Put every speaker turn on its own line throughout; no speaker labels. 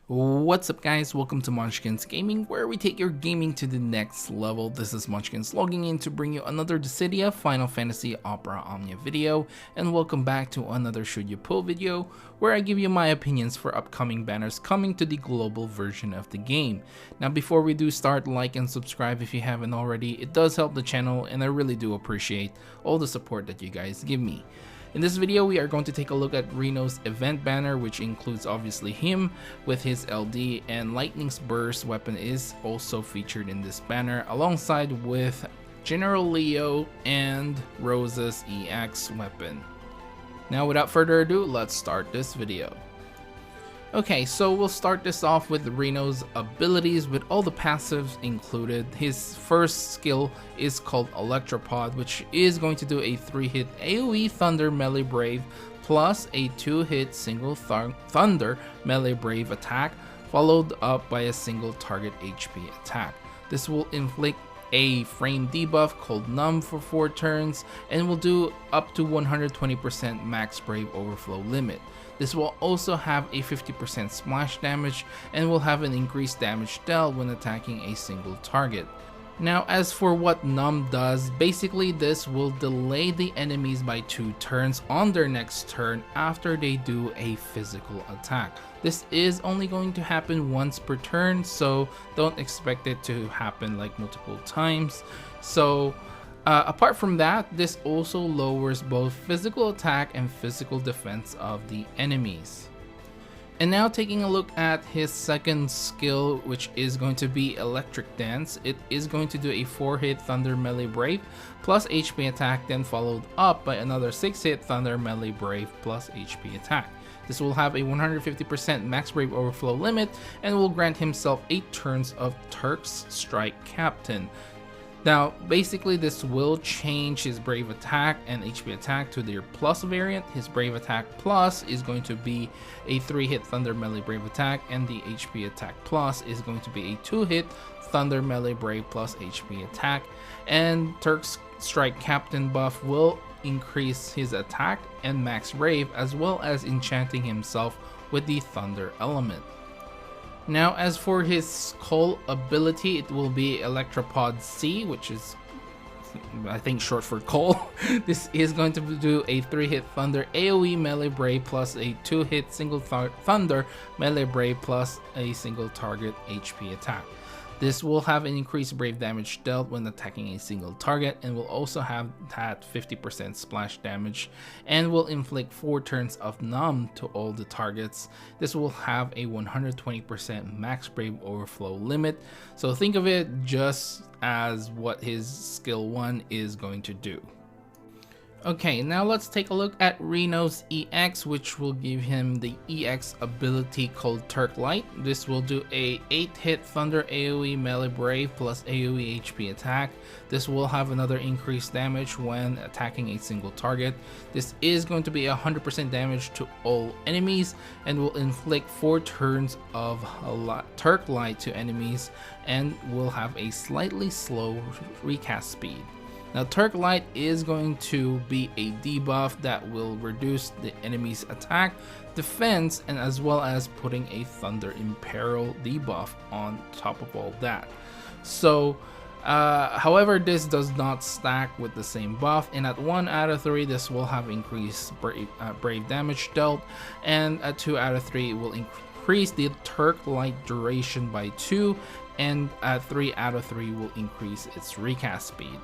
What's up guys, welcome to Monchkinz Gaming, where we take your gaming to the next level. This is Monchkinz logging in to bring you another Dissidia Final Fantasy Opera Omnia video, and welcome back to another Should You Pull video, where I give you my opinions for upcoming banners coming to the global version of the game. Now before we do start, like and subscribe if you haven't already. It does help the channel and I really do appreciate all the support that you guys give me. In this video, we are going to take a look at Reno's event banner, which includes obviously him with his LD, and Lightning's Burst weapon is also featured in this banner alongside with General Leo and Rose's EX weapon. Now without further ado, let's start this video. Okay, so we'll start this off with Reno's abilities with all the passives included. His first skill is called Electropod, which is going to do a 3-hit AoE Thunder Melee Brave plus a 2-hit single Thunder Melee Brave attack, followed up by a single target HP attack. This will inflict a frame debuff called Numb for 4 turns and will do up to 120% max Brave overflow limit. This will also have a 50% splash damage and will have an increased damage dealt when attacking a single target. Now as for what Numb does, basically this will delay the enemies by 2 turns on their next turn after they do a physical attack. This is only going to happen once per turn, so don't expect it to happen like multiple times. So apart from that, this also lowers both physical attack and physical defense of the enemies. And now taking a look at his second skill, which is going to be Electric Dance. It is going to do a 4-hit Thunder Melee Brave plus HP attack, then followed up by another 6-hit Thunder Melee Brave plus HP attack. This will have a 150% max Brave overflow limit and will grant himself 8 turns of Turk's Strike Captain. Now basically this will change his Brave attack and HP attack to their plus variant. His Brave attack plus is going to be a 3-hit Thunder Melee Brave attack, and the HP attack plus is going to be a 2-hit Thunder Melee Brave plus HP attack, and Turk's Strike Captain buff will increase his attack and max Brave, as well as enchanting himself with the Thunder element. Now as for his Call ability, it will be Electropod C, which is I think short for Call. This is going to do a 3-hit Thunder AoE Melee Brave plus a 2-hit single Thunder Melee Brave plus a single target HP attack. This will have an increased Brave damage dealt when attacking a single target, and will also have that 50% splash damage, and will inflict 4 turns of Numb to all the targets. This will have a 120% max Brave overflow limit, so think of it just as what his skill 1 is going to do. Okay, now let's take a look at Reno's EX, which will give him the EX ability called Turk Light. This will do a 8-hit Thunder AoE Melee Brave plus AoE HP attack. This will have another increased damage when attacking a single target. This is going to be 100% damage to all enemies and will inflict 4 turns of Turk Light to enemies, and will have a slightly slow recast speed. Now Turk Light is going to be a debuff that will reduce the enemy's attack, defense, and as well as putting a Thunder Imperil debuff on top of all that. So however, this does not stack with the same buff, and at 1 out of 3 this will have increased Brave damage dealt, and at 2 out of 3 it will increase the Turk Light duration by 2, and at 3 out of 3 will increase its recast speed.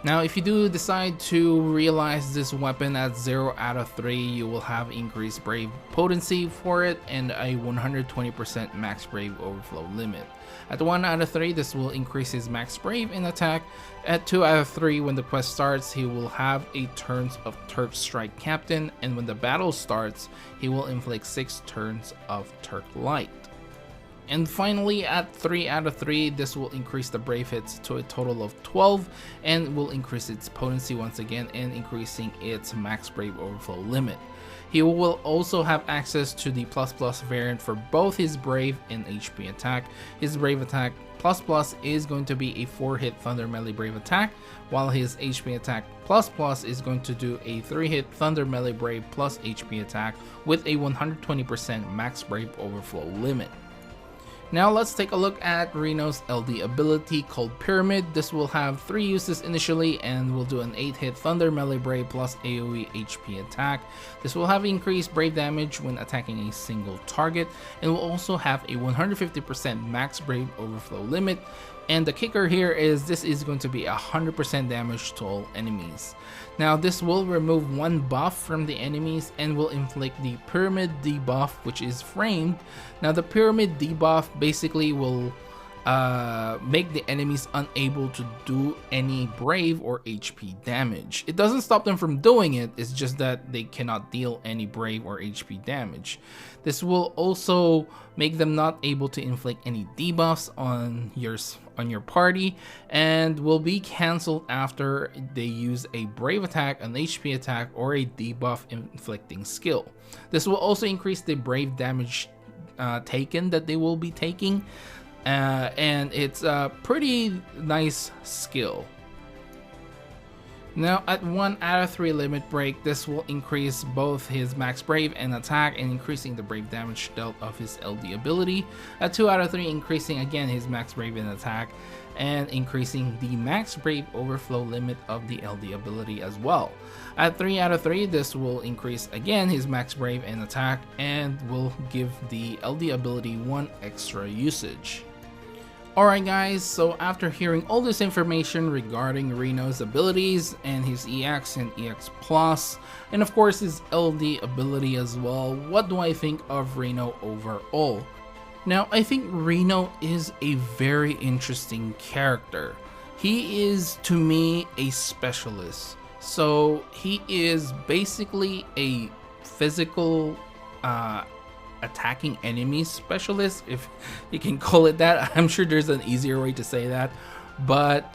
Now if you do decide to realize this weapon at 0 out of 3, you will have increased Brave potency for it and a 120% max Brave overflow limit. At 1 out of 3 this will increase his max Brave in attack. At 2 out of 3, when the quest starts, he will have 8 turns of Turk's Strike Captain, and when the battle starts he will inflict 6 turns of Turk Light. And finally, at 3 out of 3, this will increase the brave hits to a total of 12 and will increase its potency once again and increasing its max brave overflow limit. He will also have access to the ++ variant for both his brave and HP attack. His brave attack ++ is going to be a 4-hit thunder melee brave attack, while his HP attack ++ is going to do a 3-hit thunder melee brave plus HP attack with a 120% max brave overflow limit. Now let's take a look at Reno's LD ability called Pyramid. This will have 3 uses initially and will do an 8-hit Thunder Melee Brave plus AoE HP attack. This will have increased Brave damage when attacking a single target and will also have a 150% max Brave overflow limit. And the kicker here is this is going to be 100% damage to all enemies. Now this will remove 1 buff from the enemies and will inflict the Pyramid debuff, which is framed. Now the Pyramid debuff basically will make the enemies unable to do any brave or HP damage. It doesn't stop them from doing it, it's just that they cannot deal any brave or HP damage. This will also make them not able to inflict any debuffs on your party and will be cancelled after they use a brave attack, an HP attack, or a debuff inflicting skill. This will also increase the brave damage taken that they will be taking. And it's a pretty nice skill. Now at 1 out of 3 limit break, this will increase both his max brave and attack and increasing the brave damage dealt of his LD ability. At 2 out of 3, increasing again his max brave and attack and increasing the max brave overflow limit of the LD ability as well. At 3 out of 3, this will increase again his max brave and attack and will give the LD ability 1 extra usage. Alright guys, so after hearing all this information regarding Reno's abilities and his EX and EX Plus, and of course his LD ability as well, what do I think of Reno overall? Now I think Reno is a very interesting character. He is, to me, a specialist. So he is basically a physical attacking enemy specialist, if you can call it that. I'm sure there's an easier way to say that, but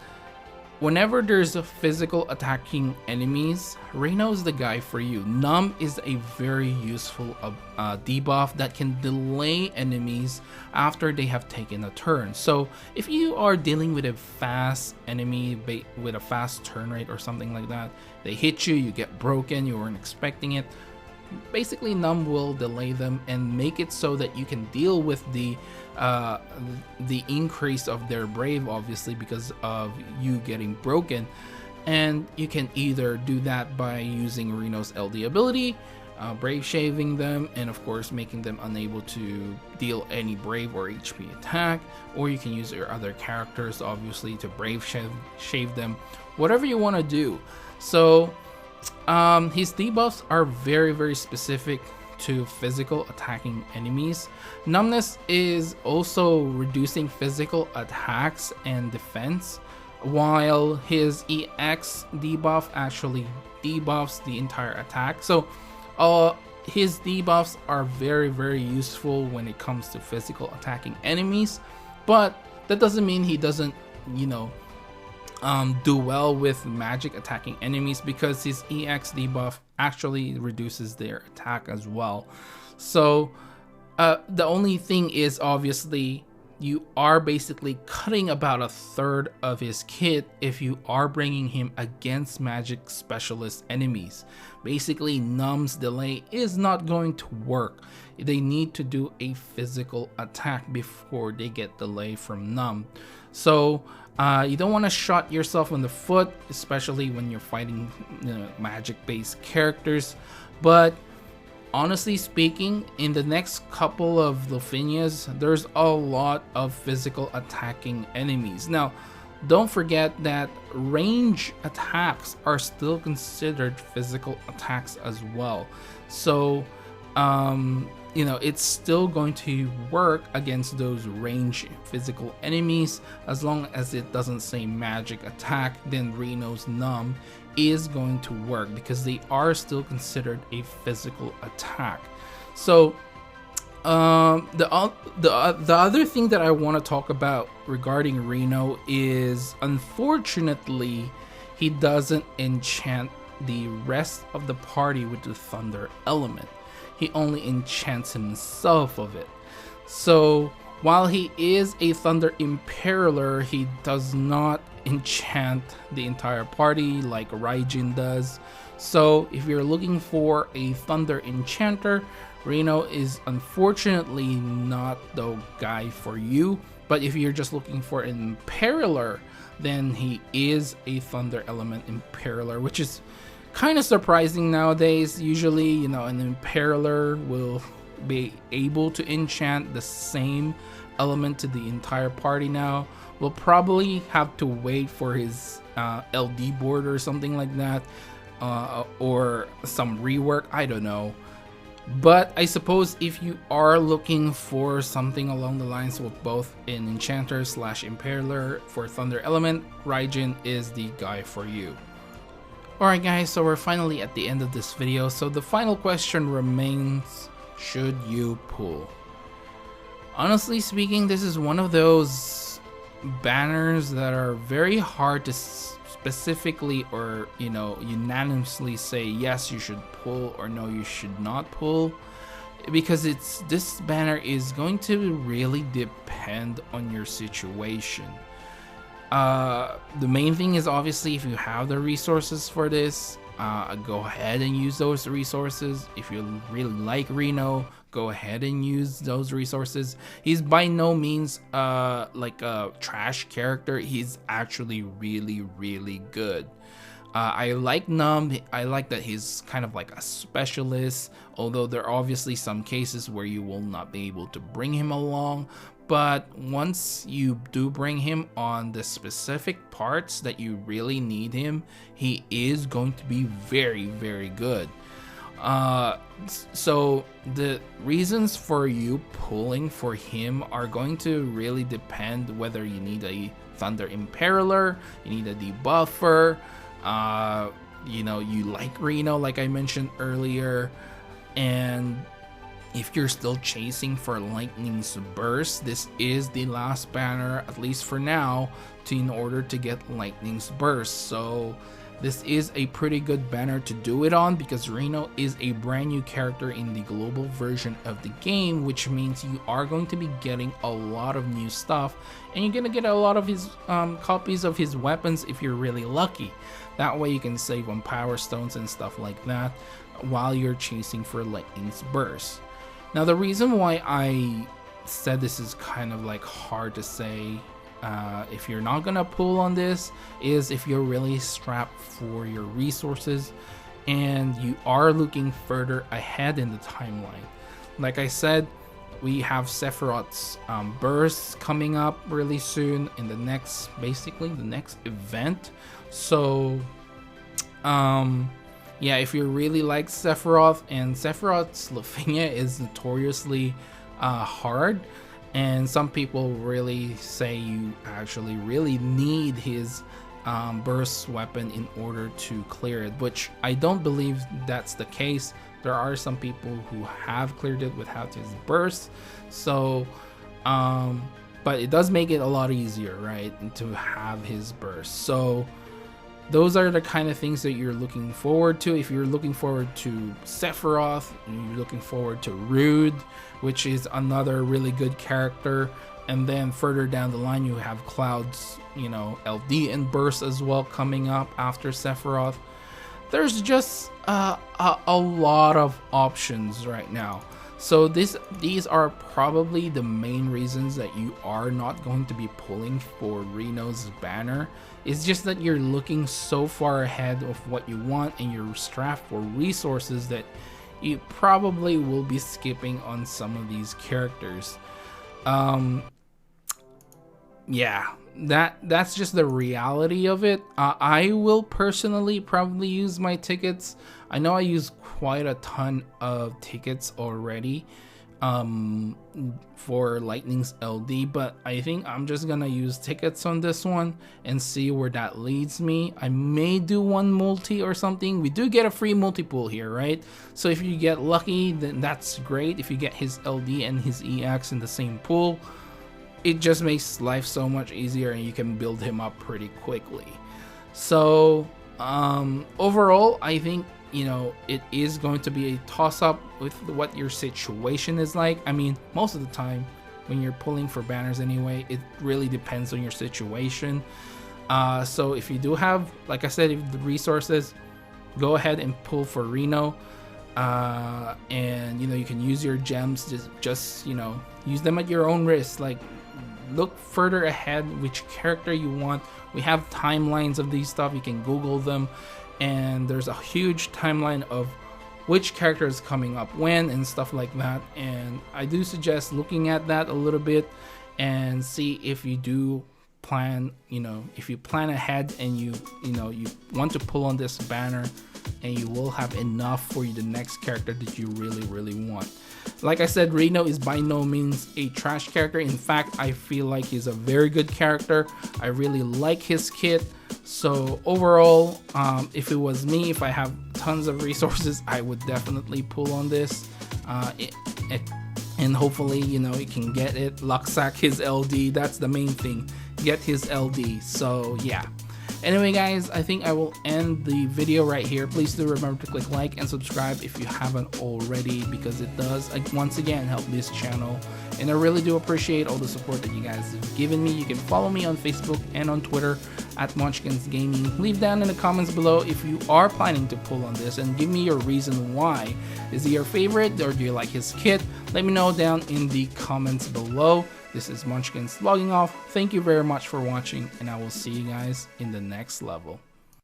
whenever there's a physical attacking enemies, Reno's the guy for you. Numb is a very useful debuff that can delay enemies after they have taken a turn. So if you are dealing with a fast enemy with a fast turn rate or something like that, they hit you, you get broken, you weren't expecting it, basically Numb will delay them and make it so that you can deal with the increase of their brave, obviously because of you getting broken. And you can either do that by using Reno's LD ability, brave shaving them, and of course making them unable to deal any brave or HP attack, or you can use your other characters obviously to brave shave them, whatever you want to do. So his debuffs are very specific to physical attacking enemies. Numbness is also reducing physical attacks and defense, while his EX debuff actually debuffs the entire attack. So his debuffs are very useful when it comes to physical attacking enemies, but that doesn't mean he doesn't, you know, do well with magic attacking enemies, because his EX debuff actually reduces their attack as well. So the only thing is, obviously you are basically cutting about 1/3 of his kit if you are bringing him against magic specialist enemies. Basically Numb's delay is not going to work. They need to do a physical attack before they get delay from Numb. So you don't want to shot yourself in the foot, especially when you're fighting, you know, magic based characters. But honestly speaking, in the next couple of Lufinias, there's a lot of physical attacking enemies. Now don't forget that range attacks are still considered physical attacks as well. So you know, it's still going to work against those range physical enemies. As long as it doesn't say magic attack, then Reno's Numb is going to work because they are still considered a physical attack. So The other thing that I want to talk about regarding Reno is, unfortunately, he doesn't enchant the rest of the party with the thunder element. He only enchants himself of it. So while he is a thunder imperialer, he does not enchant the entire party like Raijin does. So if you're looking for a thunder enchanter, Reno is unfortunately not the guy for you. But if you're just looking for an imperialer, then he is a thunder element imperialer, which is kind of surprising nowadays. Usually, you know, an imperialer will be able to enchant the same element to the entire party now. We'll probably have to wait for his LD board or something like that, or some rework, I don't know. But I suppose if you are looking for something along the lines with both an enchanter slash imperialer for thunder element, Raijin is the guy for you. Alright guys, so we're finally at the end of this video. So the final question remains, should you pull? Honestly speaking, this is one of those banners that are very hard to specifically, or you know, unanimously say yes you should pull or no you should not pull, because this banner is going to really depend on your situation. The main thing is, obviously, if you have the resources for this, go ahead and use those resources. If you really like Reno, go ahead and use those resources. He's by no means like a trash character. He's actually really good. I like Numb. I like that he's kind of like a specialist, although there are obviously some cases where you will not be able to bring him along. But once you do bring him on the specific parts that you really need him, he is going to be very good. So the reasons for you pulling for him are going to really depend whether you need a Thunder Imperialer, you need a debuffer, you know, you like Reno like I mentioned earlier, and if you're still chasing for Lightning's Burst, this is the last banner, at least for now, in order to get Lightning's Burst. So this is a pretty good banner to do it on, because Reno is a brand new character in the global version of the game, which means you are going to be getting a lot of new stuff, and you're gonna get a lot of his copies of his weapons if you're really lucky. That way you can save on Power Stones and stuff like that while you're chasing for Lightning's Burst. Now, the reason why I said this is kind of like hard to say if you're not gonna pull on this is if you're really strapped for your resources and you are looking further ahead in the timeline. Like I said, we have Sephiroth's burst coming up really soon in the next, basically the next event. So yeah, if you really like Sephiroth, and Sephiroth's Lithuania is notoriously hard, and some people really say you actually really need his burst weapon in order to clear it, which I don't believe that's the case. There are some people who have cleared it without his burst, so but it does make it a lot easier, right, to have his burst. So those are the kind of things that you're looking forward to. If you're looking forward to Sephiroth, and you're looking forward to Rude, which is another really good character, and then further down the line you have Cloud's, you know, LD and Burst as well coming up after Sephiroth. There's just a lot of options right now. So these are probably the main reasons that you are not going to be pulling for Reno's banner. It's just that you're looking so far ahead of what you want, and you're strapped for resources that you probably will be skipping on some of these characters. Yeah, that's just the reality of it. I will personally probably use my tickets. I know I use quite a ton of tickets already, for Lightning's LD, but I think I'm just gonna use tickets on this one and see where that leads me. I may do one multi or something. We do get a free multi-pool here, right? So if you get lucky, then that's great. If you get his LD and his EX in the same pool, it just makes life so much easier and you can build him up pretty quickly. So overall, I think, you know, it is going to be a toss-up with what your situation is like. I mean, most of the time when you're pulling for banners anyway, it really depends on your situation. So if you do have, like I said, if the resources, go ahead and pull for Reno. And you know, you can use your gems, just you know, use them at your own risk. Like, look further ahead which character you want. We have timelines of these stuff, you can Google them, and there's a huge timeline of which character is coming up when and stuff like that. And I do suggest looking at that a little bit and see if you do plan, you know, if you plan ahead and you know, you want to pull on this banner, and you will have enough for the next character that you really want. Like I said, Reno is by no means a trash character. In fact, I feel like he's a very good character. I really like his kit. So overall, if it was me, if I have tons of resources, I would definitely pull on this. And hopefully, you know, you can get it. Lucksack his LD, that's the main thing. Get his LD. So yeah. Anyway guys, I think I will end the video right here. Please do remember to click like and subscribe if you haven't already, because it does once again help this channel, and I really do appreciate all the support that you guys have given me. You can follow me on Facebook and on Twitter at Monchkinz Gaming. Leave down in the comments below if you are planning to pull on this, and give me your reason why. Is he your favorite, or do you like his kit? Let me know down in the comments below. This is Monchkinz logging off. Thank you very much for watching, and I will see you guys in the next level.